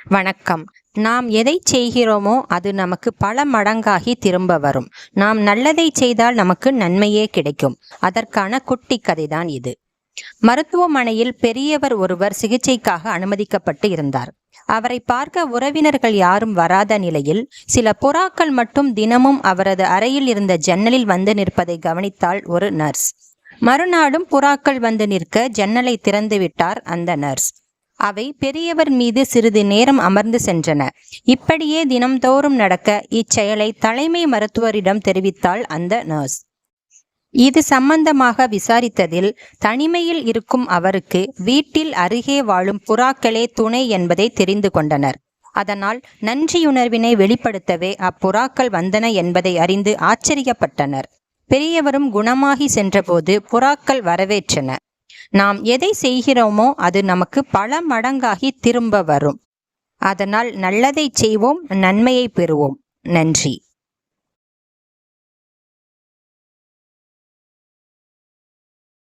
வணக்கம். நாம் எதை செய்கிறோமோ அது நமக்கு பல மடங்காகி திரும்ப வரும். நாம் நல்லதை செய்தால் நமக்கு நன்மையே கிடைக்கும். அதற்கான குட்டி கதைதான் இது. மருத்துவமனையில் பெரியவர் ஒருவர் சிகிச்சைக்காக அனுமதிக்கப்பட்டு இருந்தார். அவரை பார்க்க உறவினர்கள் யாரும் வராத நிலையில் சில புறாக்கள் மட்டும் தினமும் அவரது அறையில் இருந்த ஜன்னலில் வந்து நிற்பதை கவனித்தாள் ஒரு நர்ஸ். மறுநாளும் புறாக்கள் வந்து நிற்க ஜன்னலை திறந்து விட்டார் அந்த நர்ஸ். அவை பெரியவர் மீது சிறிது நேரம் அமர்ந்து சென்றன. இப்படியே தினம்தோறும் நடக்க இச்செயலை தலைமை மருத்துவரிடம் தெரிவித்தாள் அந்த நர்ஸ். இது சம்பந்தமாக விசாரித்ததில் தனிமையில் இருக்கும் அவருக்கு வீட்டில் அருகே வாழும் புறாக்களே துணை என்பதை தெரிந்து கொண்டனர். அதனால் நன்றியுணர்வினை வெளிப்படுத்தவே அப்புறாக்கள் வந்தன என்பதை அறிந்து ஆச்சரியப்பட்டனர். பெரியவரும் குணமாகி சென்றபோது புறாக்கள் வரவேற்றன. நாம் எதை செய்கிறோமோ அது நமக்கு பல மடங்காகி திரும்ப வரும். அதனால் நல்லதை செய்வோம், நன்மையை பெறுவோம். நன்றி.